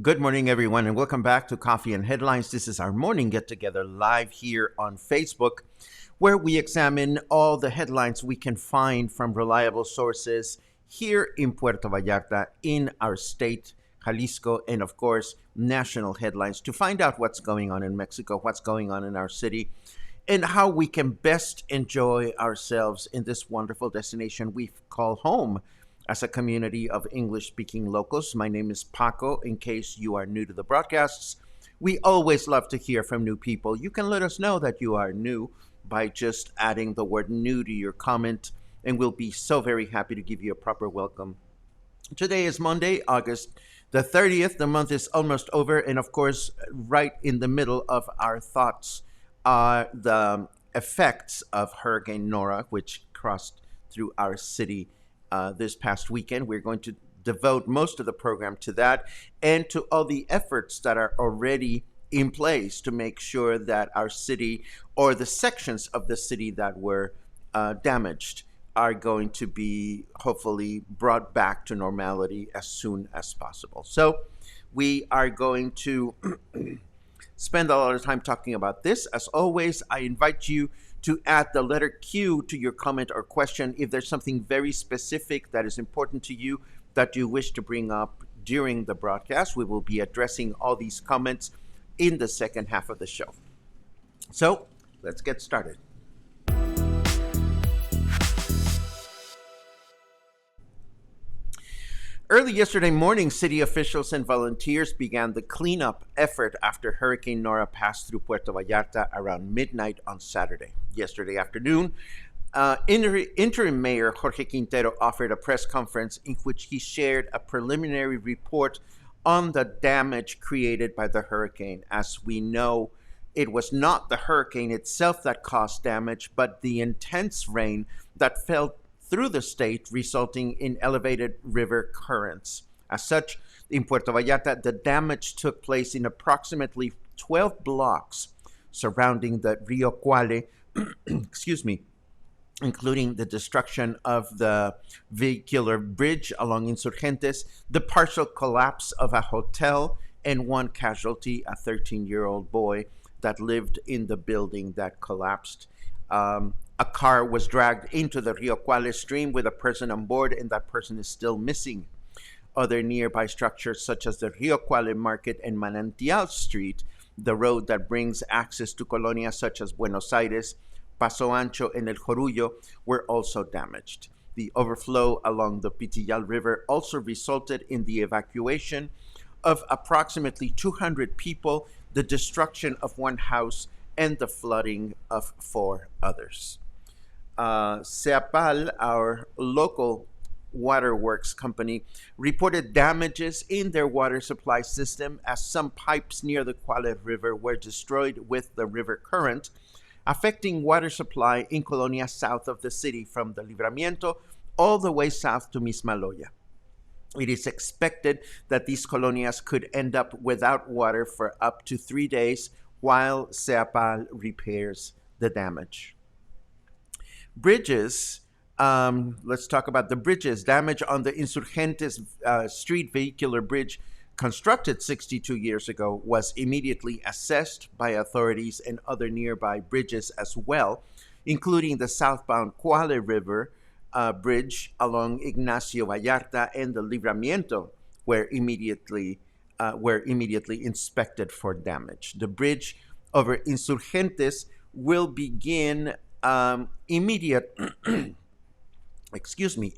Good morning, everyone, and welcome back to Coffee and Headlines. This is our morning get together live here on Facebook, where we examine all the headlines we can find from reliable sources here in Puerto Vallarta, in our state, Jalisco, and of course, national headlines to find out what's going on in Mexico, what's going on in our city, and how we can best enjoy ourselves in this wonderful destination we call home as a community of English-speaking locals. My name is Paco. In case you are new to the broadcasts, we always love to hear from new people. You can let us know that you are new by just adding the word new to your comment, and we'll be so very happy to give you a proper welcome. Today is Monday, August the 30th. The month is almost over, and of course, right in the middle of our thoughts are the effects of Hurricane Nora, which crossed through our city this past weekend. We're going to devote most of the program to that and to all the efforts that are already in place to make sure that our city, or the sections of the city that were damaged, are going to be hopefully brought back to normality as soon as possible. So we are going to spend a lot of time talking about this. As always, I invite you to add the letter Q to your comment or question if there's something very specific that is important to you that you wish to bring up during the broadcast. We will be addressing all these comments in the second half of the show. So let's get started. Early yesterday morning, city officials and volunteers began the cleanup effort after Hurricane Nora passed through Puerto Vallarta around midnight on Saturday. Yesterday afternoon, interim mayor Jorge Quintero offered a press conference in which he shared a preliminary report on the damage created by the hurricane. As we know, it was not the hurricane itself that caused damage, but the intense rain that fell through the state, resulting in elevated river currents. As such, in Puerto Vallarta, the damage took place in approximately 12 blocks surrounding the Rio Cuale, including the destruction of the vehicular bridge along Insurgentes, the partial collapse of a hotel, and one casualty, a 13-year-old boy that lived in the building that collapsed. A car was dragged into the Rio Cuale stream with a person on board, and that person is still missing. Other nearby structures, such as the Rio Cuale Market and Manantial Street, the road that brings access to colonias such as Buenos Aires, Paso Ancho, and El Jorullo, were also damaged. The overflow along the Pitillal River also resulted in the evacuation of approximately 200 people, the destruction of one house, and the flooding of 4 others. Seapal, our local waterworks company, reported damages in their water supply system as some pipes near the Cuale River were destroyed with the river current, affecting water supply in colonias south of the city from the Libramiento all the way south to Mismaloya. It is expected that these colonias could end up without water for up to 3 days while Seapal repairs the damage. Bridges. Let's talk about the bridges. Damage on the Insurgentes street vehicular bridge, constructed 62 years ago, was immediately assessed by authorities and other nearby bridges as well, including the southbound Cuale River bridge along Ignacio Vallarta and the Libramiento, were immediately inspected for damage. The bridge over Insurgentes will begin immediate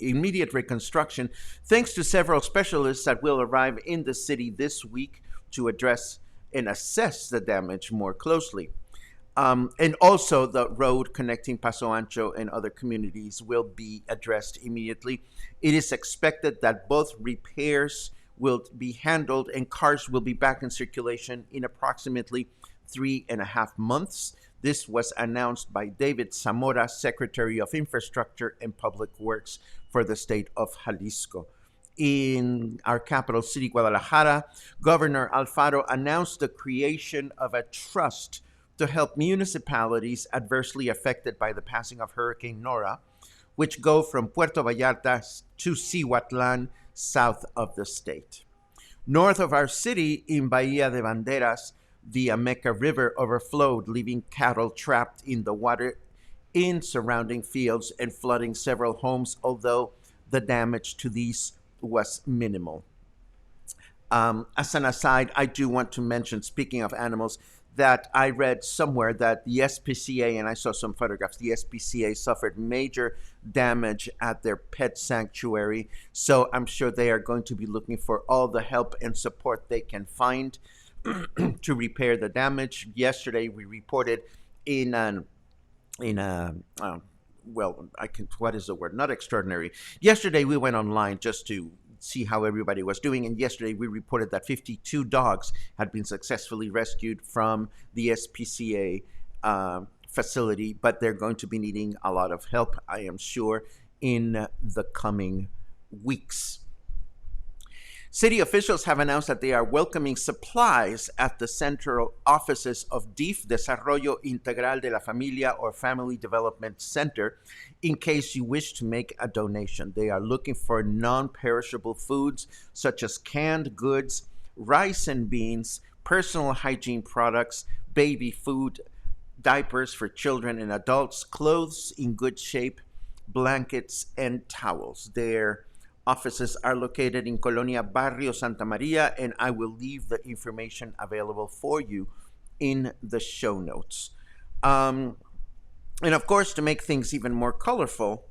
immediate reconstruction thanks to several specialists that will arrive in the city this week to address and assess the damage more closely. And also, the road connecting Paso Ancho and other communities will be addressed immediately. It is expected that both repairs will be handled and cars will be back in circulation in approximately 3.5 months. This was announced by David Zamora, Secretary of Infrastructure and Public Works for the state of Jalisco. In our capital city, Guadalajara, Governor Alfaro announced the creation of a trust to help municipalities adversely affected by the passing of Hurricane Nora, which go from Puerto Vallarta to Cihuatlan, south of the state. North of our city, in Bahia de Banderas, the Ameca River overflowed, leaving cattle trapped in the water in surrounding fields and flooding several homes, although the damage to these was minimal. As an aside, I do want to mention, speaking of animals, that I read somewhere that the SPCA, and I saw some photographs, the SPCA suffered major damage at their pet sanctuary. So I'm sure they are going to be looking for all the help and support they can find to repair the damage. Yesterday, we reported in an in a well, I can, what is the word? Not extraordinary. Yesterday, we went online just to see how everybody was doing. And yesterday, we reported that 52 dogs had been successfully rescued from the SPCA facility, but they're going to be needing a lot of help, I am sure, in the coming weeks. City officials have announced that they are welcoming supplies at the central offices of DIF, Desarrollo Integral de la Familia, or Family Development Center, in case you wish to make a donation. They are looking for non-perishable foods such as canned goods, rice and beans, personal hygiene products, baby food, diapers for children and adults, clothes in good shape, blankets, and towels. Their offices are located in Colonia Barrio Santa Maria, and I will leave the information available for you in the show notes. And of course, to make things even more colorful,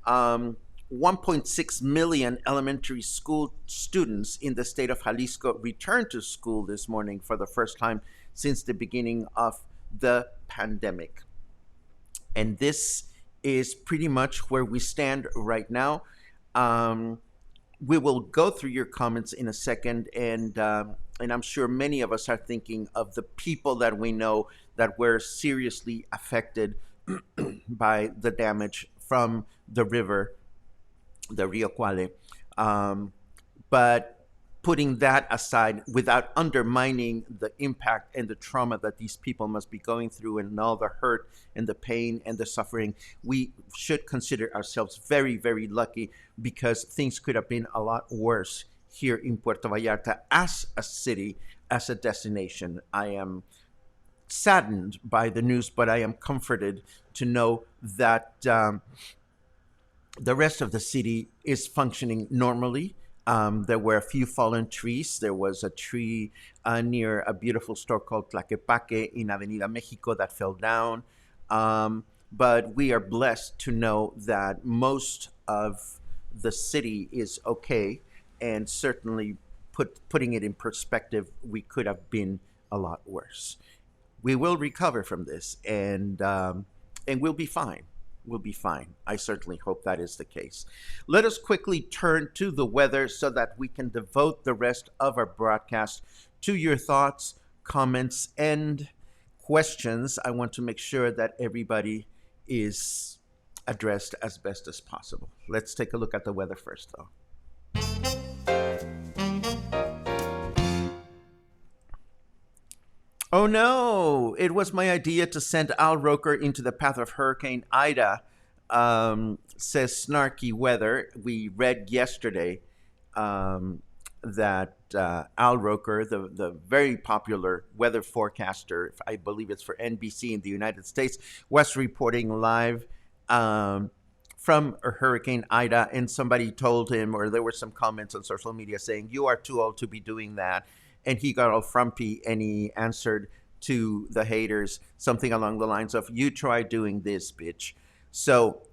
1.6 million elementary school students in the state of Jalisco returned to school this morning for the first time since the beginning of the pandemic. And this is pretty much where we stand right now. We will go through your comments in a second, and I'm sure many of us are thinking of the people that we know that were seriously affected by the damage from the river, the Rio Cuale. But putting that aside, without undermining the impact and the trauma that these people must be going through and all the hurt and the pain and the suffering, we should consider ourselves very, very lucky, because things could have been a lot worse here in Puerto Vallarta as a city, as a destination. I am saddened by the news, but I am comforted to know that the rest of the city is functioning normally. There were a few fallen trees. There was a tree near a beautiful store called Tlaquepaque in Avenida Mexico that fell down. But we are blessed to know that most of the city is okay. And certainly, putting it in perspective, we could have been a lot worse. We will recover from this, and we'll be fine. We'll be fine. I certainly hope that is the case. Let us quickly turn to the weather so that we can devote the rest of our broadcast to your thoughts, comments, and questions. I want to make sure that everybody is addressed as best as possible. Let's take a look at the weather first, though. Oh no! It was my idea to send Al Roker into the path of Hurricane Ida, says Snarky Weather. We read yesterday that Al Roker, the very popular weather forecaster, I believe it's for NBC in the United States, was reporting live from Hurricane Ida, and somebody told him, or there were some comments on social media saying, "You are too old to be doing that." And he got all frumpy and he answered to the haters something along the lines of, "You try doing this, bitch." So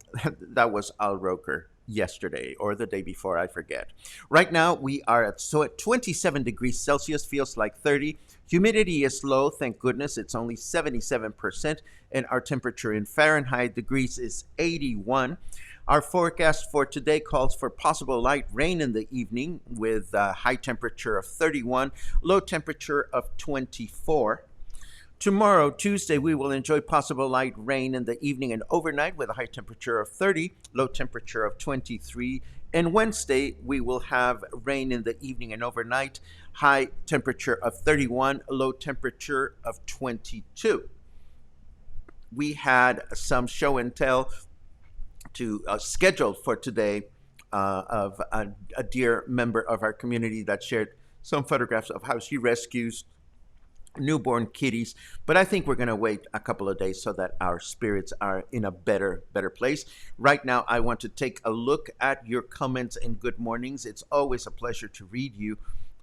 that was Al Roker yesterday or the day before, I forget. Right now we are at 27 degrees Celsius, feels like 30. Humidity is low, thank goodness. It's only 77%, and our temperature in Fahrenheit degrees is 81. Our forecast for today calls for possible light rain in the evening with a high temperature of 31, low temperature of 24. Tomorrow, Tuesday, we will enjoy possible light rain in the evening and overnight with a high temperature of 30, low temperature of 23. And Wednesday, we will have rain in the evening and overnight, high temperature of 31, low temperature of 22. We had some show and tell to scheduled for today of a dear member of our community that shared some photographs of how she rescues newborn kitties. But I think we're going to wait a couple of days so that our spirits are in a better place. Right now, I want to take a look at your comments and good mornings. It's always a pleasure to read you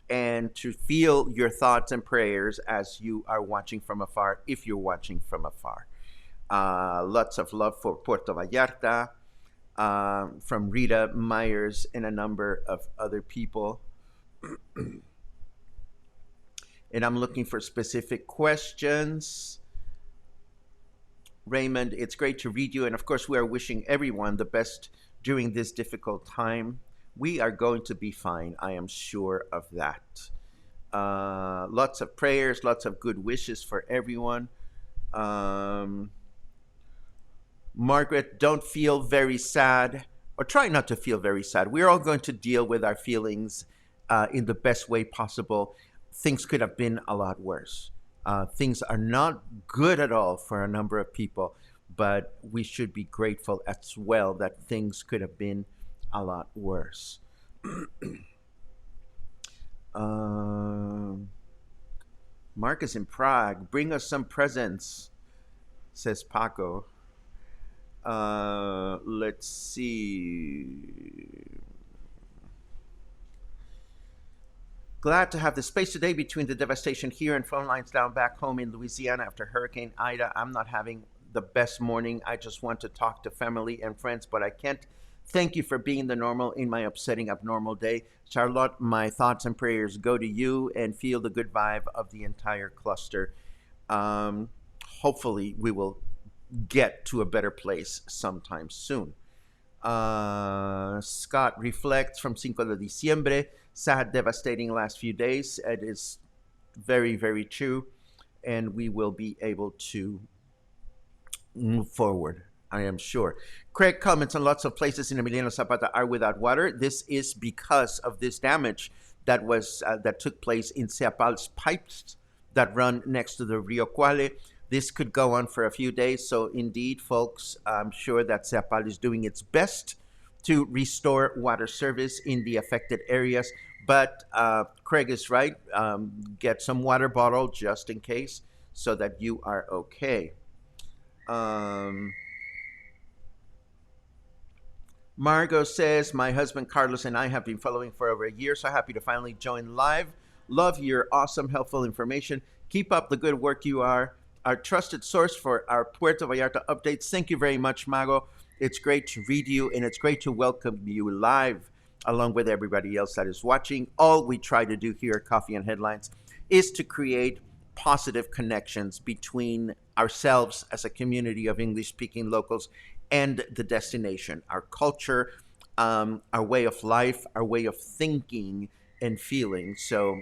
and to feel your thoughts and prayers as you are watching from afar, if you're watching from afar. Lots of love for Puerto Vallarta, from Rita Myers and a number of other people. And I'm looking for specific questions. Raymond, it's great to read you. And of course, we are wishing everyone the best during this difficult time. We are going to be fine. I am sure of that. Lots of prayers, lots of good wishes for everyone. Um, Margaret, don't feel very sad, or try not to feel very sad. We're all going to deal with our feelings in the best way possible. Things could have been a lot worse. Things are not good at all for a number of people, but we should be grateful as well that things could have been a lot worse. um, Marcus in Prague, bring us some presents, says Paco. Let's see. Glad to have the space today between the devastation here and phone lines down back home in Louisiana after Hurricane Ida. I'm not having the best morning. I just want to talk to family and friends, but I can't. Thank you for being the normal in my upsetting abnormal day. Charlotte, my thoughts and prayers go to you, and feel the good vibe of the entire cluster. Um, Hopefully, we will get to a better place sometime soon. Scott reflects from Cinco de Diciembre. Sad, devastating last few days. It is very true. And we will be able to move forward, I am sure. Craig comments on lots of places in Emiliano Zapata are without water. This is because of this damage that took place in Seapal's pipes that run next to the Rio Cuale. This could go on for a few days. So indeed, folks, I'm sure that Seapal is doing its best to restore water service in the affected areas. But Craig is right. Get some water bottle just in case so that you are okay. Um, Margot says, my husband Carlos and I have been following for over a year, so happy to finally join live. Love your awesome, helpful information. Keep up the good work. You are our trusted source for our Puerto Vallarta updates. Thank you very much, Mago. It's great to read you, and it's great to welcome you live along with everybody else that is watching. All we try to do here at Coffee and Headlines is to create positive connections between ourselves as a community of English speaking locals and the destination, our culture, our way of life, our way of thinking and feeling. So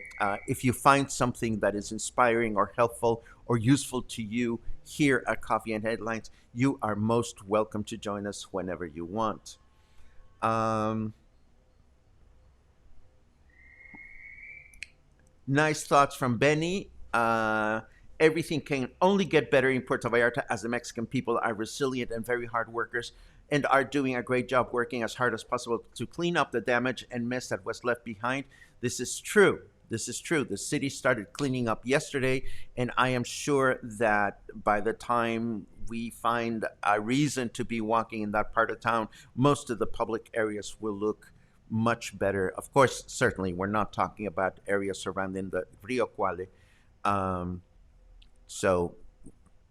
if you find something that is inspiring or helpful or useful to you here at Coffee and Headlines, you are most welcome to join us whenever you want. Nice thoughts from Benny. Everything can only get better in Puerto Vallarta as the Mexican people are resilient and very hard workers and are doing a great job working as hard as possible to clean up the damage and mess that was left behind. This is true. This is true. The city started cleaning up yesterday, and I am sure that by the time we find a reason to be walking in that part of town, most of the public areas will look much better. Of course, certainly, we're not talking about areas surrounding the Rio Cuale. Um, so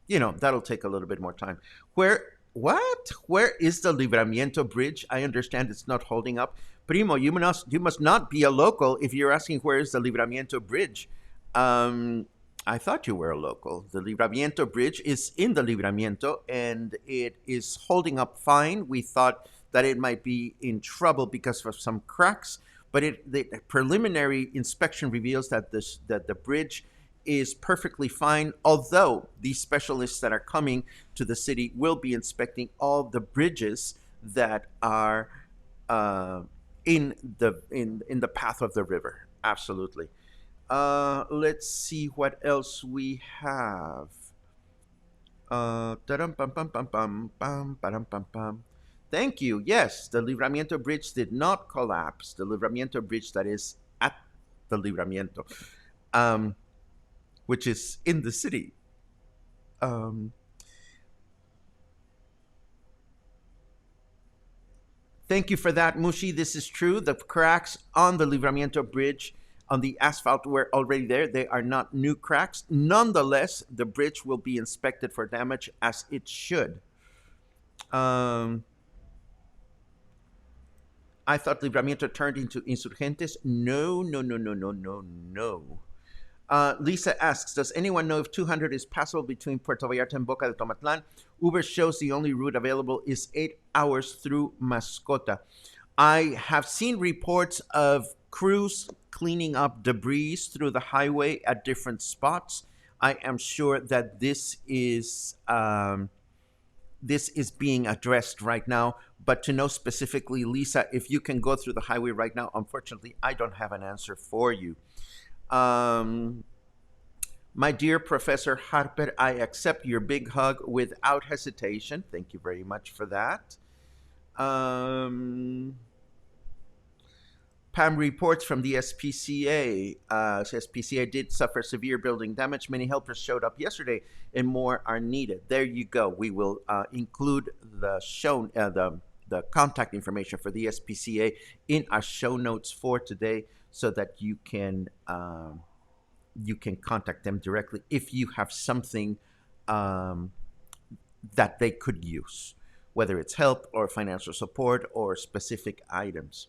that'll take a little bit more time. Where is the Libramiento Bridge? I understand it's not holding up. Primo, you must not be a local if you're asking where is the Libramiento Bridge. um, I thought you were a local. The Libramiento Bridge is in the Libramiento, and it is holding up fine. We thought that it might be in trouble because of some cracks, but the preliminary inspection reveals that the bridge is perfectly fine, although these specialists that are coming to the city will be inspecting all the bridges that are uh, in the path of the river. Absolutely. Let's see what else we have. Pam pam pam pam pam pam pam pam. Thank you. Yes, the Libramiento Bridge did not collapse. The Libramiento Bridge that is at the Libramiento, um, which is in the city. Um, Thank you for that, Mushi. This is true. The cracks on the Libramiento Bridge on the asphalt were already there. They are not new cracks. Nonetheless, the bridge will be inspected for damage as it should. Um, I thought Libramiento turned into Insurgentes. No, no, no, no, no, no, no. Lisa asks, does anyone know if 200 is passable between Puerto Vallarta and Boca de Tomatlan? Uber shows the only route available is 8 hours through Mascota. I have seen reports of crews cleaning up debris through the highway at different spots. I am sure that this is being addressed right now. But to know specifically, Lisa, if you can go through the highway right now, unfortunately, I don't have an answer for you. Um, my dear Professor Harper, I accept your big hug without hesitation. Thank you very much for that. Um, Pam reports from the SPCA. SPCA did suffer severe building damage. Many helpers showed up yesterday, and more are needed. There you go. We will include the contact information for the SPCA in our show notes for today, so that you can contact them directly if you have something um, that they could use, whether it's help or financial support or specific items.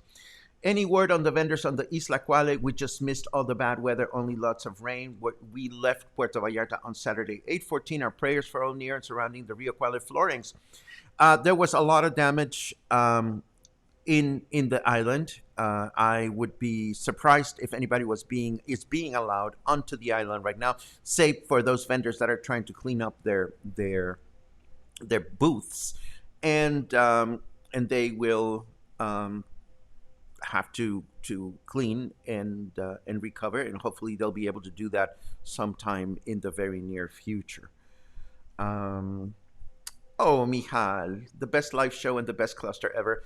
Any word on the vendors on the Isla Cuale? We just missed all the bad weather, only lots of rain. We left Puerto Vallarta on Saturday, 8:14. Our prayers for all near and surrounding the Rio Cuale floorings. There was a lot of damage in the island. I would be surprised if anybody is being allowed onto the island right now, save for those vendors that are trying to clean up their booths, and they will have to clean and recover, and hopefully they'll be able to do that sometime in the very near future. Um, Oh, Mijal, the best live show and the best cluster ever.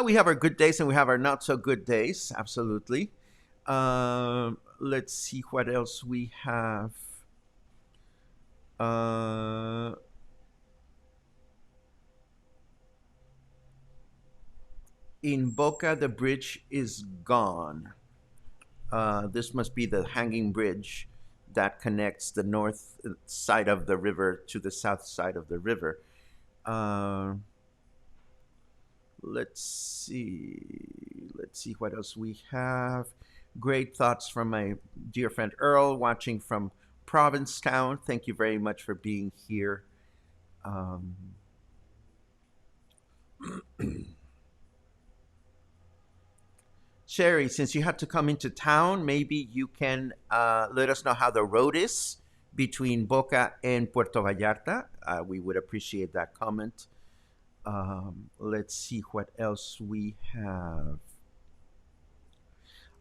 We have our good days and we have our not so good days. Absolutely. Let's see what else we have. Uh, in Boca, the bridge is gone. This must be the hanging bridge that connects the north side of the river to the south side of the river. Uh, let's see. Let's see what else we have. Great thoughts from my dear friend Earl, watching from Provincetown. Thank you very much for being here. Um, Sherry, since you had to come into town, maybe you can let us know how the road is between Boca and Puerto Vallarta. We would appreciate that comment. Let's see what else we have.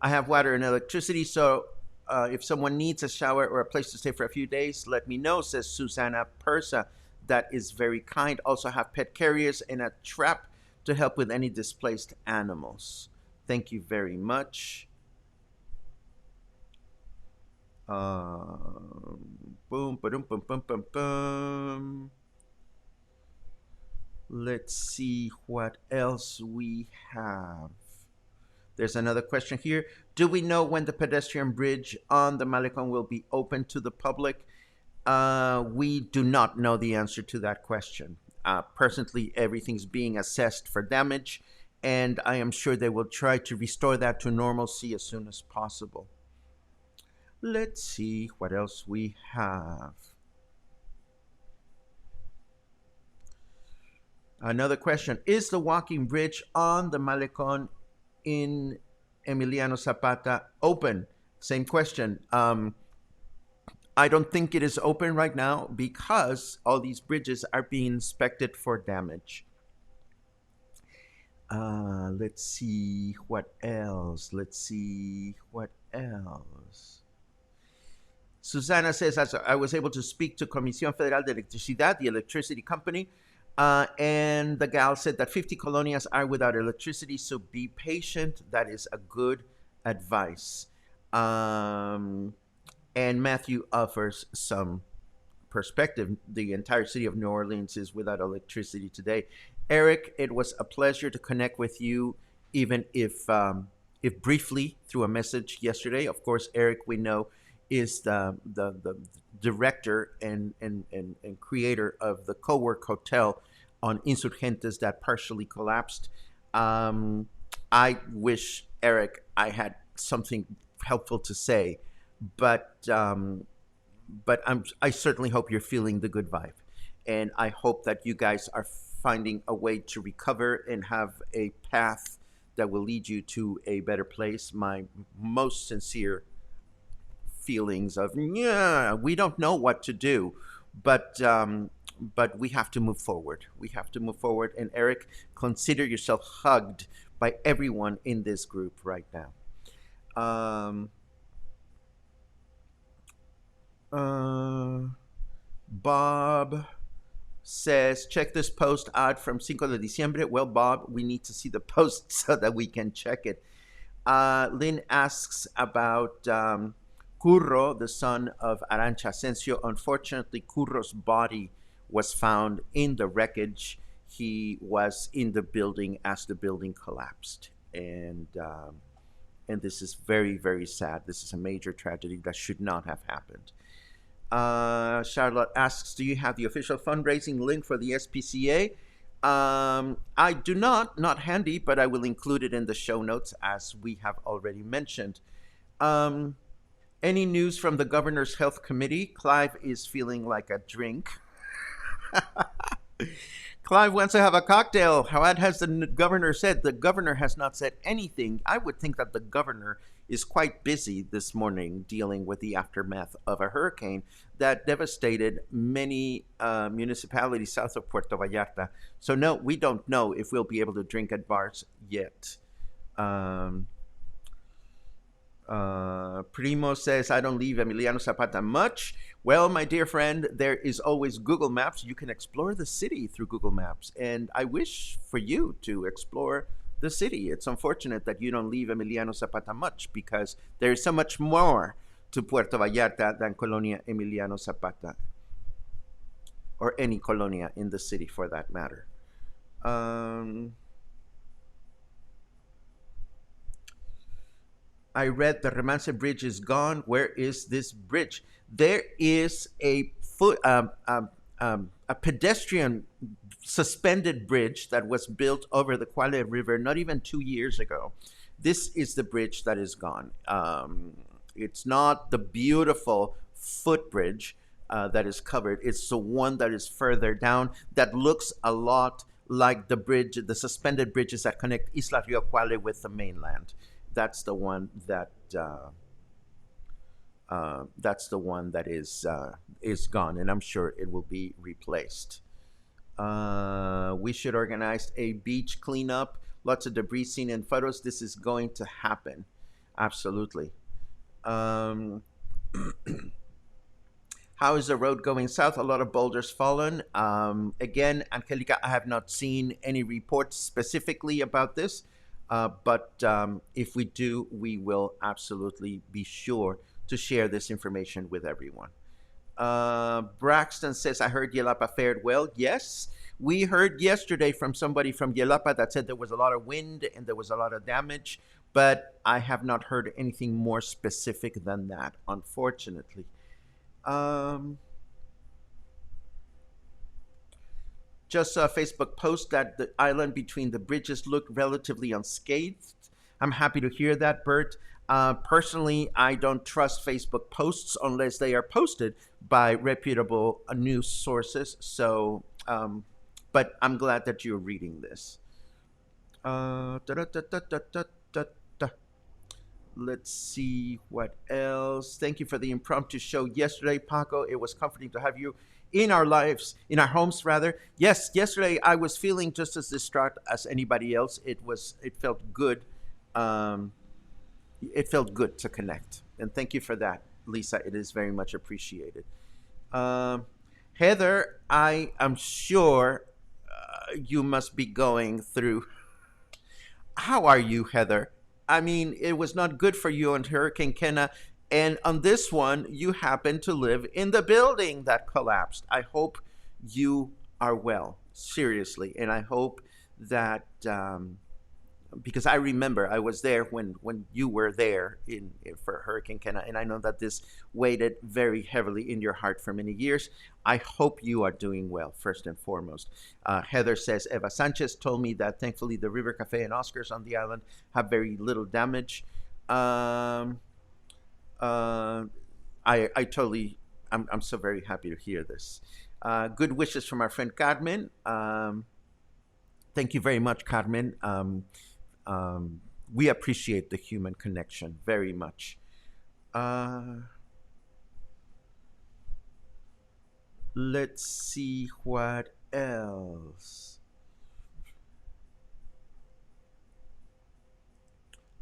I have water and electricity, so if someone needs a shower or a place to stay for a few days, let me know, says Susanna Persa. That is very kind. Also have pet carriers and a trap to help with any displaced animals. Thank you very much. Boom, boom, boom, boom, boom, boom. Let's see what else we have. There's another question here. Do we know when the pedestrian bridge on the Malecon will be open to the public? We do not know the answer to that question. Presently, everything's being assessed for damage, and I am sure they will try to restore that to normalcy as soon as possible. Let's see what else we have. Another question. Is the walking bridge on the Malecon in Emiliano Zapata open? Same question. I don't think it is open right now because all these bridges are being inspected for damage. Let's see what else. Susana says, as I was able to speak to Comisión Federal de Electricidad, the electricity company, and the gal said that 50 colonias are without electricity, so be patient. That is a good advice. And Matthew offers some perspective. The entire city of New Orleans is without electricity today. Eric, it was a pleasure to connect with you, even if briefly through a message yesterday. Of course, Eric, we know, is the director and creator of the Co-work Hotel on Insurgentes that partially collapsed. I wish, Eric, I had something helpful to say, but I certainly hope you're feeling the good vibe, and I hope that you guys are finding a way to recover and have a path that will lead you to a better place. My most sincere feelings of, yeah, we don't know what to do, but we have to move forward. We have to move forward. And Eric, consider yourself hugged by everyone in this group right now. Bob says, check this post out from Cinco de Diciembre. Well, Bob, we need to see the post so that we can check it. Lynn asks about Curro, the son of Arancha Asensio. Unfortunately, Curro's body was found in the wreckage. He was in the building as the building collapsed. And this is very, very sad. This is a major tragedy that should not have happened. Charlotte asks, do you have the official fundraising link for the SPCA? I do not handy, but I will include it in the show notes as we have already mentioned. Any news from the governor's health committee? Clive is feeling like a drink. Clive wants to have a cocktail. What has the governor said? The governor has not said anything. I would think that the governor is quite busy this morning dealing with the aftermath of a hurricane that devastated many municipalities south of Puerto Vallarta. So no, we don't know if we'll be able to drink at bars yet. Primo says, I don't leave Emiliano Zapata much. Well, my dear friend, there is always Google Maps. You can explore the city through Google Maps. And I wish for you to explore the city. It's unfortunate that you don't leave Emiliano Zapata much because there is so much more to Puerto Vallarta than Colonia Emiliano Zapata, or any colonia in the city for that matter. I read the Romance Bridge is gone. Where is this bridge? There is a pedestrian suspended bridge that was built over the Quale River not even 2 years ago. This is the bridge that is gone. It's not the beautiful footbridge that is covered. It's the one that is further down that looks a lot like the bridge, the suspended bridges that connect Isla Rio Quale with the mainland. That's the one that is gone, and I'm sure it will be replaced. We should organize a beach cleanup. Lots of debris seen in photos. This is going to happen, absolutely. Um, how is the road going south? A lot of boulders fallen. Again, Angelica, I have not seen any reports specifically about this, but if we do, we will absolutely be sure to share this information with everyone. Braxton says, I heard Yelapa fared well. Yes, we heard yesterday from somebody from Yelapa that said there was a lot of wind and there was a lot of damage, but I have not heard anything more specific than that, unfortunately. Um, just a Facebook post that the island between the bridges looked relatively unscathed. I'm happy to hear that, Bert. Personally, I don't trust Facebook posts unless they are posted by reputable news sources. But I'm glad that you're reading this. Da, da, da, da, da, da, da, da. Let's see what else. Thank you for the impromptu show yesterday, Paco. It was comforting to have you in our lives, in our homes, rather. Yes, yesterday I was feeling just as distraught as anybody else. It felt good. Um, it felt good to connect, and thank you for that, Lisa. It is very much appreciated. Um, Heather, I am sure you must be going through. How are you, Heather? I mean, it was not good for you on Hurricane Kenna. And on this one, you happen to live in the building that collapsed. I hope you are well, seriously. And I hope that because I remember I was there when you were there in for Hurricane Kenna, and I know that this weighed very heavily in your heart for many years. I hope you are doing well, first and foremost. Heather says Eva Sanchez told me that thankfully the River Cafe and Oscars on the island have very little damage. Um, uh, I totally, I'm so very happy to hear this. Good wishes from our friend Carmen. Thank you very much, Carmen. We appreciate the human connection very much. Uh, let's see what else.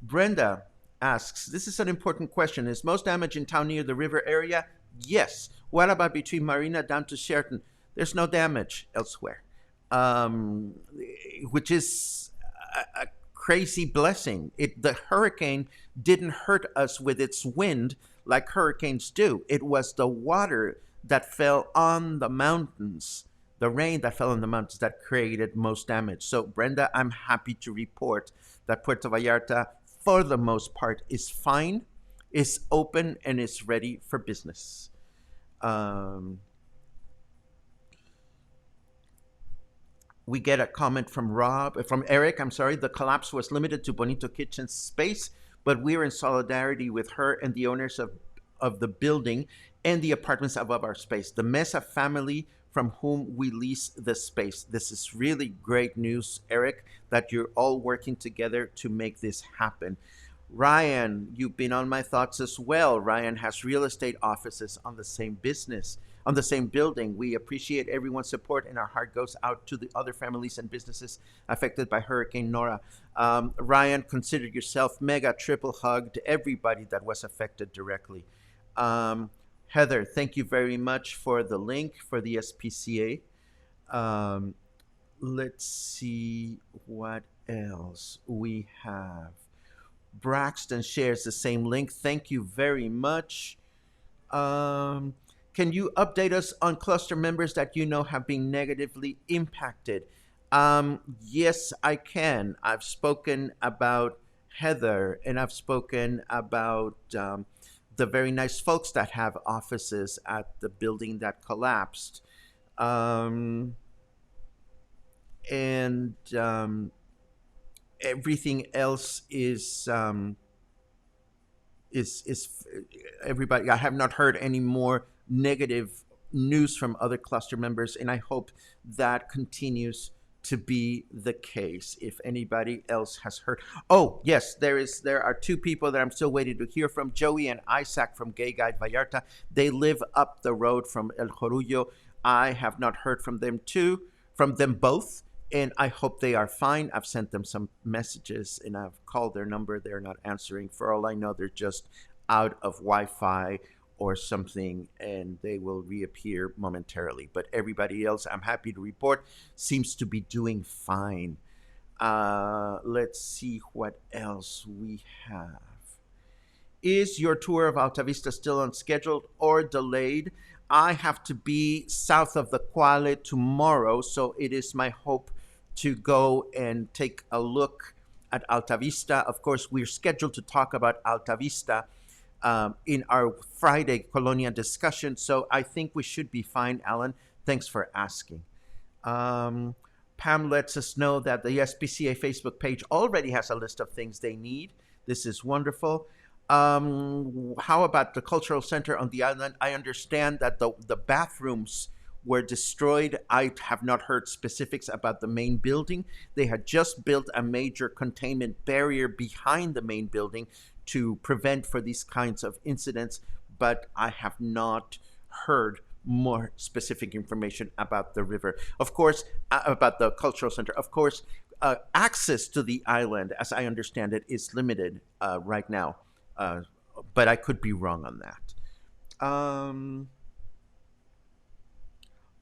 Brenda asks, this is an important question. Is most damage in town near the river area? Yes. What about between Marina down to Sheraton? There's no damage elsewhere, um, which is a crazy blessing. The hurricane didn't hurt us with its wind like hurricanes do. It was the water that fell on the mountains, the rain that fell on the mountains that created most damage. So, Brenda, I'm happy to report that Puerto Vallarta, for the most part, is fine, is open, and is ready for business. Um, we get a comment from Eric. I'm sorry. The collapse was limited to Bonito Kitchen's space, but we're in solidarity with her and the owners of the building and the apartments above our space. The Mesa family from whom we lease the space. This is really great news, Eric, that you're all working together to make this happen. Ryan, you've been on my thoughts as well. Ryan has real estate offices on the same business, on the same building. We appreciate everyone's support, and our heart goes out to the other families and businesses affected by Hurricane Nora. Ryan, consider yourself mega triple hugged everybody that was affected directly. Um, Heather, thank you very much for the link for the SPCA. Let's see what else we have. Braxton shares the same link. Thank you very much. Um, can you update us on cluster members that you know have been negatively impacted? Yes, I can. I've spoken about Heather, and I've spoken about the very nice folks that have offices at the building that collapsed. Um, and everything else is everybody. I have not heard any more negative news from other cluster members, and I hope that continues to be the case. If anybody else has heard, oh yes, there are two people that I'm still waiting to hear from: Joey and Isaac from Gay Guide Vallarta. They live up the road from El Jorullo. I have not heard from them both, and I hope they are fine. I've sent them some messages and I've called their number. They're not answering. For all I know, they're just out of Wi-Fi or something, and they will reappear momentarily. But everybody else, I'm happy to report, seems to be doing fine. Let's see what else we have. Is your tour of Alta Vista still unscheduled or delayed? I have to be south of the Quale tomorrow, so it is my hope to go and take a look at Alta Vista. Of course, we're scheduled to talk about Alta Vista in our Friday Colonia discussion, so I think we should be fine, Alan. Thanks for asking. Um, Pam lets us know that the SPCA Facebook page already has a list of things they need. This is wonderful. How about the cultural center on the island? I understand that the bathrooms were destroyed. I have not heard specifics about the main building. They had just built a major containment barrier behind the main building to prevent for these kinds of incidents, but I have not heard more specific information about the river. Of course, about the cultural center. Of course, access to the island, as I understand it, is limited right now. Uh, but I could be wrong on that.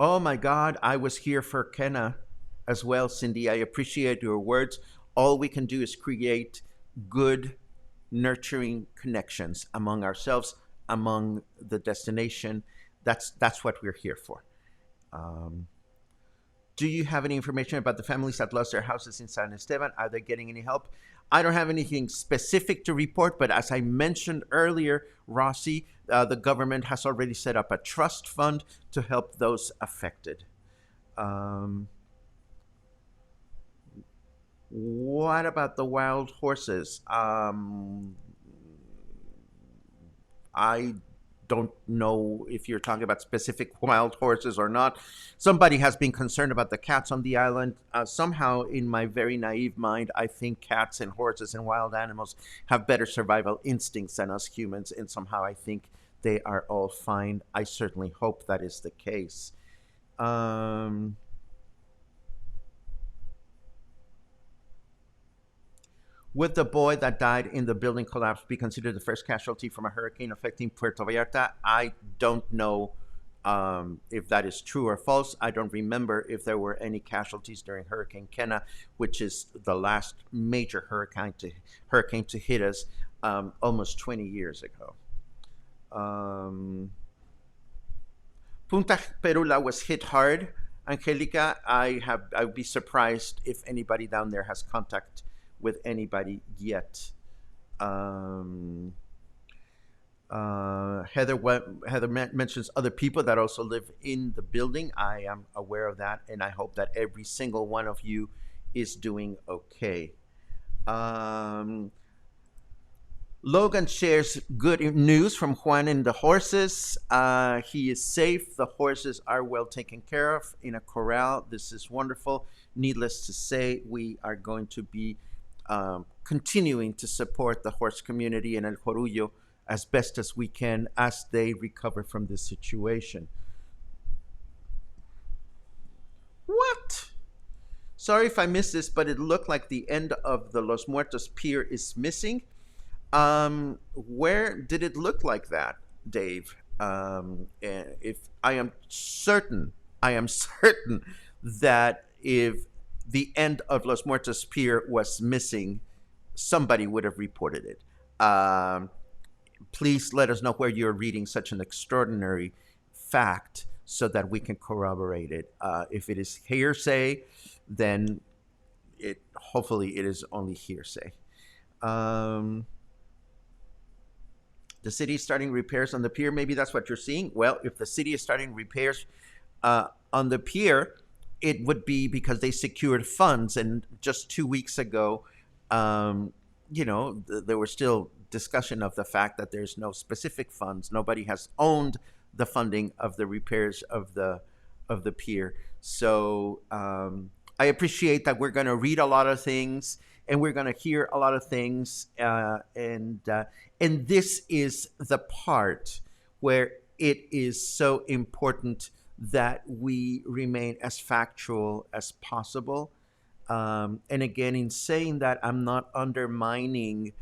Oh my God, I was here for Kenna as well, Cindy. I appreciate your words. All we can do is create good, nurturing connections among ourselves, among the destination. That's what we're here for. Um, do you have any information about the families that lost their houses in San Esteban? Are they getting any help? I don't have anything specific to report, but as I mentioned earlier, Rossi, the government has already set up a trust fund to help those affected. Um, what about the wild horses? I don't know if you're talking about specific wild horses or not. Somebody has been concerned about the cats on the island. Somehow, in my very naive mind, I think cats and horses and wild animals have better survival instincts than us humans, and somehow I think they are all fine. I certainly hope that is the case. Um, Would the boy that died in the building collapse be considered the first casualty from a hurricane affecting Puerto Vallarta? I don't know if that is true or false. I don't remember if there were any casualties during Hurricane Kenna, which is the last major hurricane to hit us almost 20 years ago. Um, Punta Perula was hit hard. Angelica, I would be surprised if anybody down there has contact with anybody yet. Um, Heather mentions other people that also live in the building. I am aware of that, and I hope that every single one of you is doing okay. Um, Logan shares good news from Juan and the horses. He is safe. The horses are well taken care of in a corral. This is wonderful. Needless to say, we are going to be continuing to support the horse community in El Jorullo as best as we can as they recover from this situation. What? Sorry if I missed this, but it looked like the end of the Los Muertos pier is missing. Where did it look like that, Dave? If I am certain that if the end of Los Muertos Pier was missing, somebody would have reported it. Please let us know where you're reading such an extraordinary fact so that we can corroborate it. If it is hearsay, then hopefully it is only hearsay. The city is starting repairs on the pier. Maybe that's what you're seeing. Well, if the city is starting repairs on the pier, it would be because they secured funds. And just 2 weeks ago, there was still discussion of the fact that there's no specific funds. Nobody has owned the funding of the repairs of the pier. So I appreciate that we're going to read a lot of things and we're going to hear a lot of things, and this is the part where it is so important that we remain as factual as possible. And again, in saying that, I'm not undermining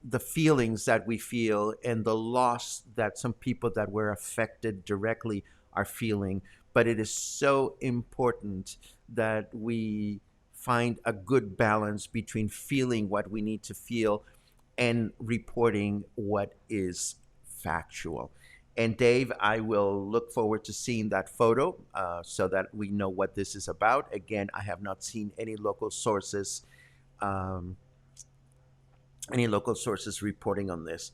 the feelings that we feel and the loss that some people that were affected directly are feeling. But it is so important that we find a good balance between feeling what we need to feel and reporting what is factual. And Dave, I will look forward to seeing that photo so that we know what this is about. Again, I have not seen um, any local sources reporting on this.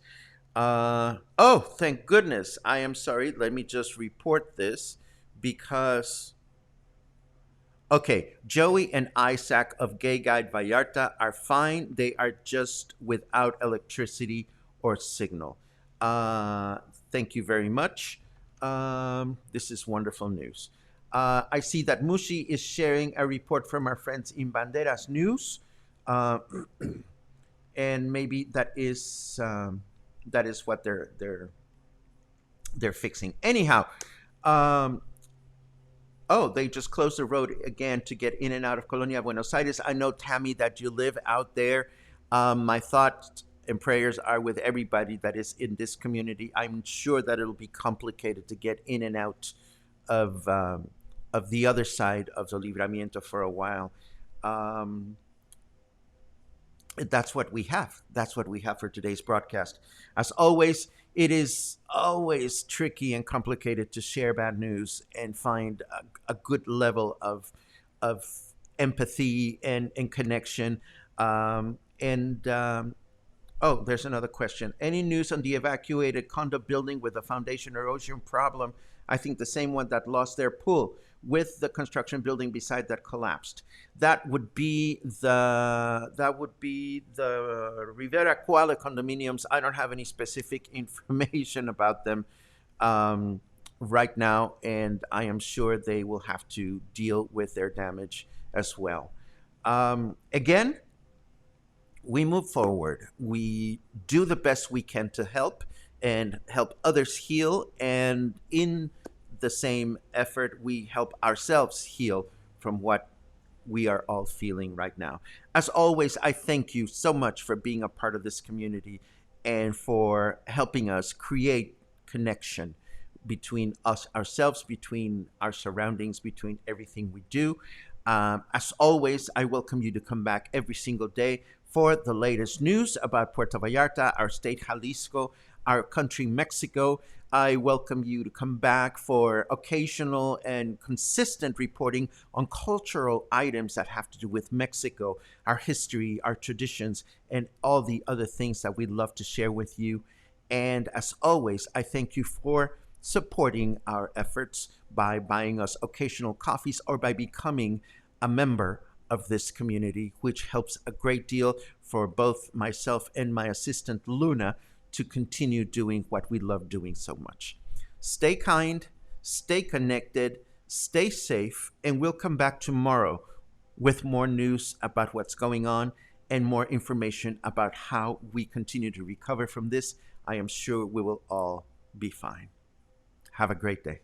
Oh, thank goodness. I am sorry. Let me just report this because, okay, Joey and Isaac of Gay Guide Vallarta are fine. They are just without electricity or signal. Uh, Thank you very much. This is wonderful news. I see that Mushi is sharing a report from our friends in Banderas News. Uh, and maybe that is what they're fixing. Anyhow, um, oh, they just closed the road again to get in and out of Colonia Buenos Aires. I know, Tammy, that you live out there. My thoughts and prayers are with everybody that is in this community. I'm sure that it'll be complicated to get in and out of um, of the other side of the Libramiento for a while. Um, that's what we have. That's what we have for today's broadcast. As always, it is always tricky and complicated to share bad news and find a good level of empathy and connection. And Oh, there's another question. Any news on the evacuated condo building with a foundation erosion problem? I think the same one that lost their pool with the construction building beside that collapsed. That would be the Rivera Kuala condominiums. I don't have any specific information about them um, right now, and I am sure they will have to deal with their damage as well. Again, we move forward. We do the best we can to help and help others heal. And in the same effort, we help ourselves heal from what we are all feeling right now. As always, I thank you so much for being a part of this community and for helping us create connection between us, ourselves, between our surroundings, between everything we do. As always, I welcome you to come back every single day for the latest news about Puerto Vallarta, our state Jalisco, our country Mexico. I welcome you to come back for occasional and consistent reporting on cultural items that have to do with Mexico, our history, our traditions, and all the other things that we'd love to share with you. And as always, I thank you for supporting our efforts by buying us occasional coffees or by becoming a member of this community, which helps a great deal for both myself and my assistant Luna to continue doing what we love doing so much. Stay kind, stay connected, stay safe, and we'll come back tomorrow with more news about what's going on and more information about how we continue to recover from this. I am sure we will all be fine. Have a great day.